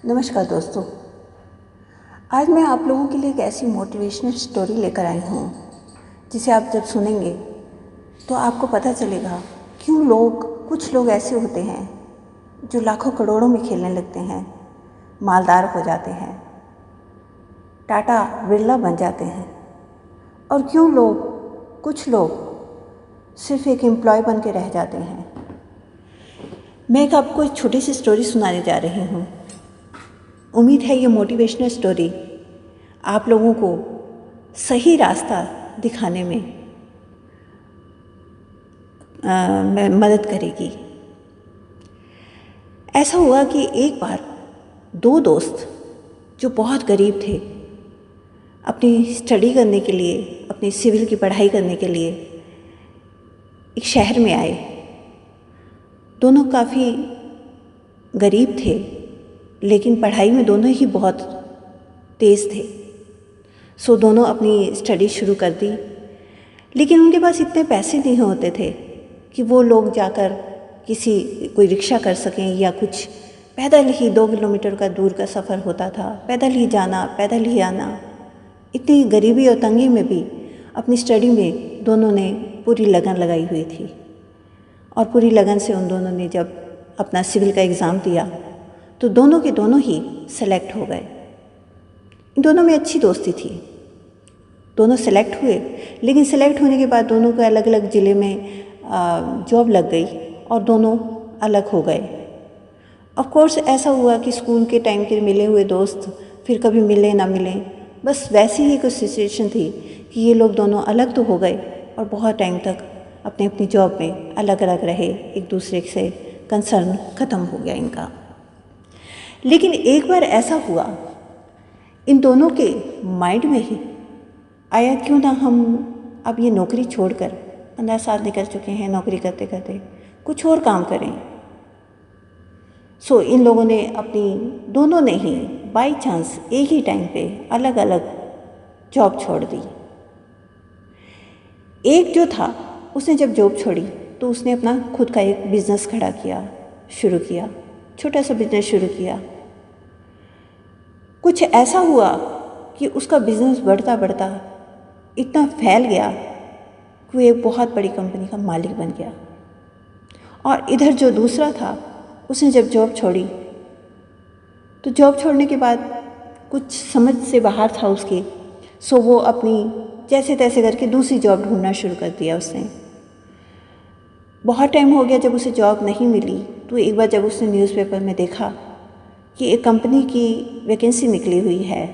नमस्कार दोस्तों। आज मैं आप लोगों के लिए एक ऐसी मोटिवेशनल स्टोरी लेकर आई हूँ जिसे आप जब सुनेंगे तो आपको पता चलेगा कुछ लोग ऐसे होते हैं जो लाखों करोड़ों में खेलने लगते हैं, मालदार हो जाते हैं, टाटा बिरला बन जाते हैं, और कुछ लोग सिर्फ एक एम्प्लॉय बन के रह जाते हैं। मैं आपको एक छोटी सी स्टोरी सुनाने जा रही हूँ। उम्मीद है ये मोटिवेशनल स्टोरी आप लोगों को सही रास्ता दिखाने में मदद करेगी। ऐसा हुआ कि एक बार दो दोस्त जो बहुत गरीब थे, अपनी स्टडी करने के लिए, अपनी सिविल की पढ़ाई करने के लिए एक शहर में आए। दोनों काफ़ी गरीब थे, लेकिन पढ़ाई में दोनों ही बहुत तेज़ थे। सो दोनों अपनी स्टडी शुरू कर दी, लेकिन उनके पास इतने पैसे नहीं होते थे कि वो लोग जाकर कोई रिक्शा कर सकें, या कुछ पैदल ही 2 किलोमीटर का दूर का सफ़र होता था, पैदल ही जाना, पैदल ही आना। इतनी गरीबी और तंगी में भी अपनी स्टडी में दोनों ने पूरी लगन लगाई हुई थी, और पूरी लगन से उन दोनों ने जब अपना सिविल का एग्ज़ाम दिया तो दोनों के दोनों ही सेलेक्ट हो गए। इन दोनों में अच्छी दोस्ती थी, दोनों सेलेक्ट हुए, लेकिन सेलेक्ट होने के बाद दोनों को अलग अलग ज़िले में जॉब लग गई और दोनों अलग हो गए। ऑफ कोर्स ऐसा हुआ कि स्कूल के टाइम के मिले हुए दोस्त फिर कभी मिले ना मिले, बस वैसी ही कुछ सिचुएशन थी कि ये लोग दोनों अलग तो हो गए और बहुत टाइम तक अपनी अपनी जॉब में अलग अलग रहे, एक दूसरे से कंसर्न ख़त्म हो गया इनका। लेकिन एक बार ऐसा हुआ, इन दोनों के माइंड में ही आया, क्यों ना हम अब ये नौकरी छोड़कर 15 साल निकल चुके हैं नौकरी करते करते, कुछ और काम करें। सो इन लोगों ने दोनों ने ही बाई चांस एक ही टाइम पे अलग अलग जॉब छोड़ दी। एक जो था उसने जब जॉब छोड़ी तो उसने अपना खुद का एक बिज़नेस शुरू किया, छोटा सा बिज़नेस शुरू किया। कुछ ऐसा हुआ कि उसका बिज़नेस बढ़ता बढ़ता इतना फैल गया कि वो एक बहुत बड़ी कंपनी का मालिक बन गया। और इधर जो दूसरा था, उसने जब जॉब छोड़ी तो जॉब छोड़ने के बाद कुछ समझ से बाहर था उसके, सो वो अपनी जैसे तैसे करके दूसरी जॉब ढूंढना शुरू कर दिया उसने। बहुत टाइम हो गया जब उसे जॉब नहीं मिली, तो एक बार जब उसने न्यूज़पेपर में देखा कि एक कंपनी की वैकेंसी निकली हुई है,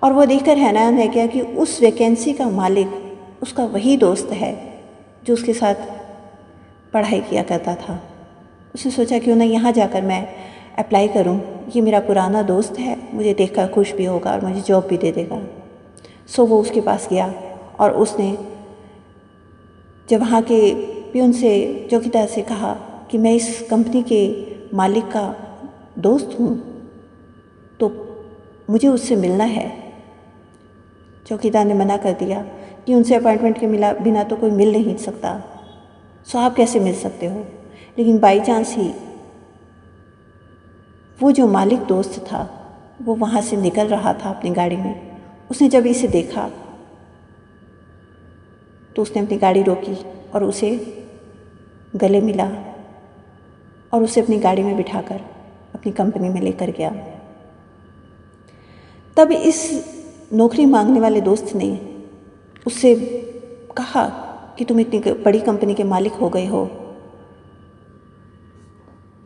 और वो देखकर हैरान रह गया कि उस वैकेंसी का मालिक उसका वही दोस्त है जो उसके साथ पढ़ाई किया करता था। उसने सोचा क्यों ना यहाँ जाकर मैं अप्लाई करूँ, ये मेरा पुराना दोस्त है, मुझे देखकर खुश भी होगा और मुझे जॉब भी दे देगा। सो वो उसके पास गया और उसने जब वहाँ के पियून से, चौकीदार से कहा कि मैं इस कंपनी के मालिक का दोस्त हूँ, तो मुझे उससे मिलना है। चौकीदार ने मना कर दिया कि उनसे अपॉइंटमेंट के बिना तो कोई मिल नहीं सकता, सो आप कैसे मिल सकते हो। लेकिन बाई चांस ही वो जो मालिक दोस्त था वो वहाँ से निकल रहा था अपनी गाड़ी में। उसने जब इसे देखा तो उसने अपनी गाड़ी रोकी और उसे गले मिला और उसे अपनी गाड़ी में बिठाकर अपनी कंपनी में लेकर गया। तब इस नौकरी मांगने वाले दोस्त ने उससे कहा कि तुम इतनी बड़ी कंपनी के मालिक हो गए हो,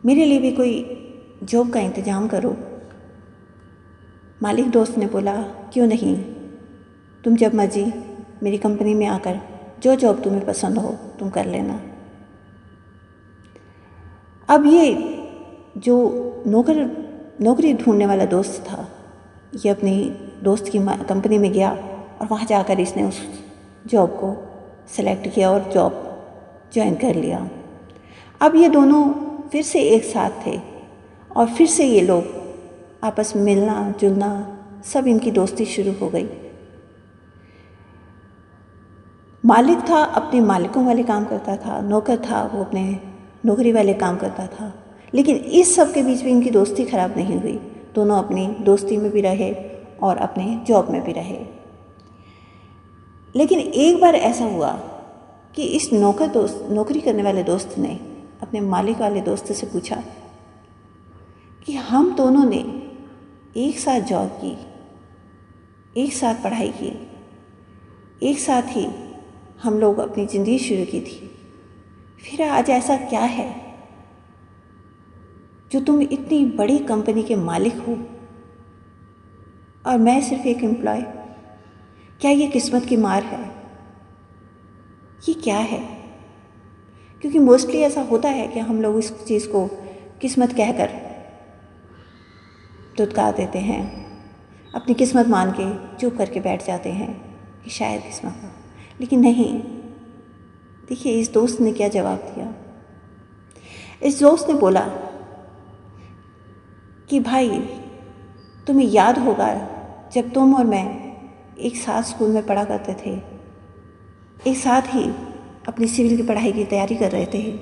मेरे लिए भी कोई जॉब का इंतज़ाम करो। मालिक दोस्त ने बोला, क्यों नहीं, तुम जब मर्जी मेरी कंपनी में आकर जो जॉब तुम्हें पसंद हो तुम कर लेना। अब ये जो नौकरी ढूंढने वाला दोस्त था, ये अपनी दोस्त की कंपनी में गया और वहाँ जाकर इसने उस जॉब को सेलेक्ट किया और जॉब ज्वाइन कर लिया। अब ये दोनों फिर से एक साथ थे और फिर से ये लोग आपस में मिलना जुलना, सब इनकी दोस्ती शुरू हो गई। मालिक था अपने मालिकों वाले काम करता था, नौकर था वो अपने नौकरी वाले काम करता था, लेकिन इस सब के बीच में इनकी दोस्ती ख़राब नहीं हुई। दोनों अपनी दोस्ती में भी रहे और अपने जॉब में भी रहे। लेकिन एक बार ऐसा हुआ कि इस नौकरी करने वाले दोस्त ने अपने मालिक वाले दोस्त से पूछा कि हम दोनों ने एक साथ जॉब की, एक साथ पढ़ाई की, एक साथ ही हम लोग अपनी ज़िंदगी शुरू की थी, फिर आज ऐसा क्या है जो तुम इतनी बड़ी कंपनी के मालिक हो और मैं सिर्फ एक एम्प्लॉय? क्या ये किस्मत की मार है? ये क्या है? क्योंकि मोस्टली ऐसा होता है कि हम लोग इस चीज़ को किस्मत कहकर धुतकार देते हैं, अपनी किस्मत मान के चुप करके बैठ जाते हैं कि शायद किस्मत हो। लेकिन नहीं, देखिए इस दोस्त ने क्या जवाब दिया। इस दोस्त ने बोला कि भाई तुम्हें याद होगा जब तुम और मैं एक साथ स्कूल में पढ़ा करते थे, एक साथ ही अपनी सिविल की पढ़ाई की तैयारी कर रहे थे।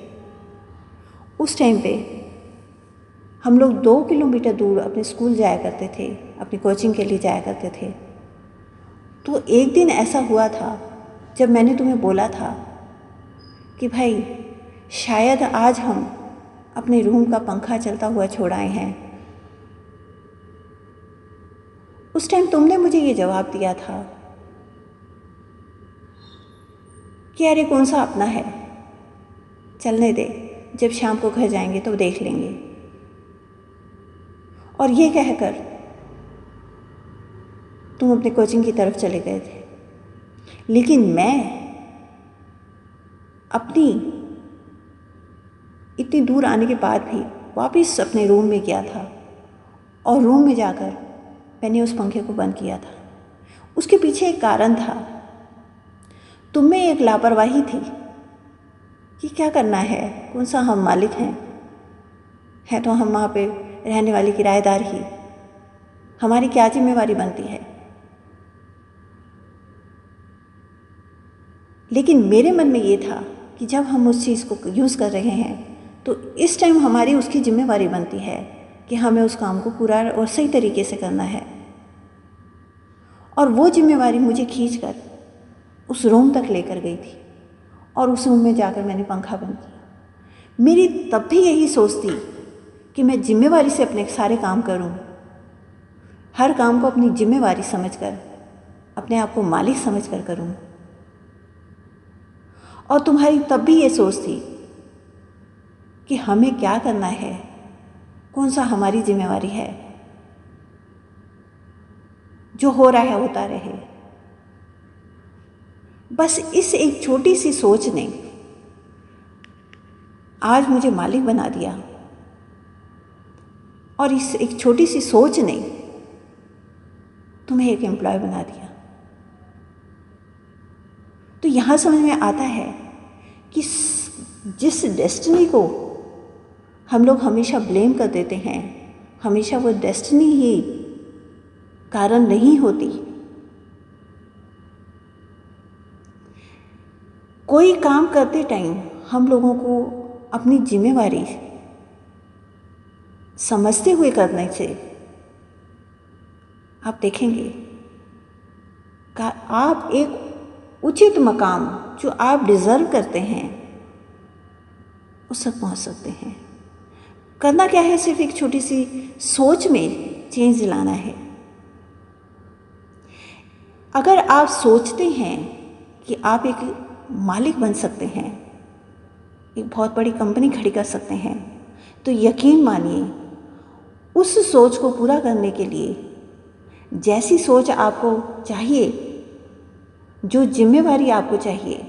उस टाइम पे हम लोग 2 किलोमीटर दूर अपने स्कूल जाया करते थे, अपनी कोचिंग के लिए जाया करते थे। तो एक दिन ऐसा हुआ था जब मैंने तुम्हें बोला था कि भाई शायद आज हम अपने रूम का पंखा चलता हुआ छोड़ आए हैं। उस टाइम तुमने मुझे ये जवाब दिया था कि अरे कौन सा अपना है, चलने दे, जब शाम को घर जाएंगे तो देख लेंगे। और ये कहकर तुम अपने कोचिंग की तरफ चले गए थे। लेकिन मैं अपनी इतनी दूर आने के बाद भी वापस अपने रूम में गया था और रूम में जाकर मैंने उस पंखे को बंद किया था। उसके पीछे एक कारण था, तुम में एक लापरवाही थी कि क्या करना है, कौन सा हम मालिक हैं तो हम वहाँ पे रहने वाले किराएदार ही, हमारी क्या जिम्मेवारी बनती है। लेकिन मेरे मन में ये था कि जब हम उस चीज़ को यूज़ कर रहे हैं तो इस टाइम हमारी उसकी जिम्मेवारी बनती है कि हमें उस काम को पूरा और सही तरीके से करना है। और वो जिम्मेवारी मुझे खींचकर उस रूम तक लेकर गई थी और उस रूम में जाकर मैंने पंखा बंद किया। मेरी तब भी यही सोच थी कि मैं जिम्मेवारी से अपने सारे काम करूं, हर काम को अपनी जिम्मेवारी समझकर, अपने आप को मालिक समझकर करूं। और तुम्हारी तब भी ये सोच थी कि हमें क्या करना है, कौन सा हमारी जिम्मेवारी है, जो हो रहा है होता रहे। बस इस एक छोटी सी सोच ने आज मुझे मालिक बना दिया और इस एक छोटी सी सोच ने तुम्हें एक एम्प्लॉय बना दिया। तो यहाँ समझ में आता है कि जिस डेस्टिनी को हम लोग हमेशा ब्लेम कर देते हैं, हमेशा वो डेस्टिनी ही कारण नहीं होती। कोई काम करते टाइम हम लोगों को अपनी जिम्मेवारी समझते हुए करने से आप देखेंगे कि आप एक उचित मकाम जो आप डिज़र्व करते हैं उस तक पहुंच सकते हैं। करना क्या है, सिर्फ एक छोटी सी सोच में चेंज लाना है। अगर आप सोचते हैं कि आप एक मालिक बन सकते हैं, एक बहुत बड़ी कंपनी खड़ी कर सकते हैं, तो यकीन मानिए उस सोच को पूरा करने के लिए जैसी सोच आपको चाहिए, जो जिम्मेवारी आपको चाहिए,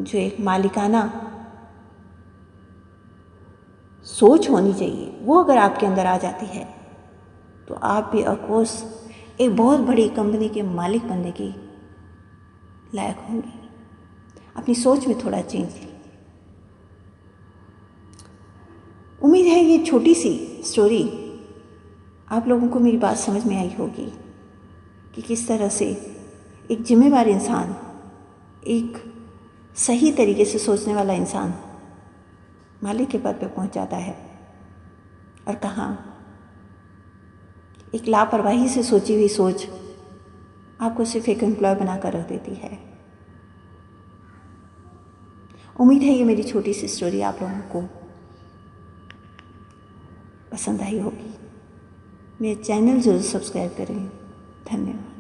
जो एक मालिकाना सोच होनी चाहिए, वो अगर आपके अंदर आ जाती है तो आप भी ऑफकोर्स एक बहुत बड़ी कंपनी के मालिक बनने की लायक होंगे। अपनी सोच में थोड़ा चेंज लीजिए। उम्मीद है ये छोटी सी स्टोरी आप लोगों को मेरी बात समझ में आई होगी कि किस तरह से एक जिम्मेदार इंसान, एक सही तरीके से सोचने वाला इंसान मालिक के पद पे पहुंच जाता है और कहाँ एक लापरवाही से सोची हुई सोच आपको सिर्फ एक एम्प्लॉय बनाकर रख देती है। उम्मीद है ये मेरी छोटी सी स्टोरी आप लोगों को पसंद आई होगी। मेरे चैनल ज़रूर सब्सक्राइब करें। धन्यवाद।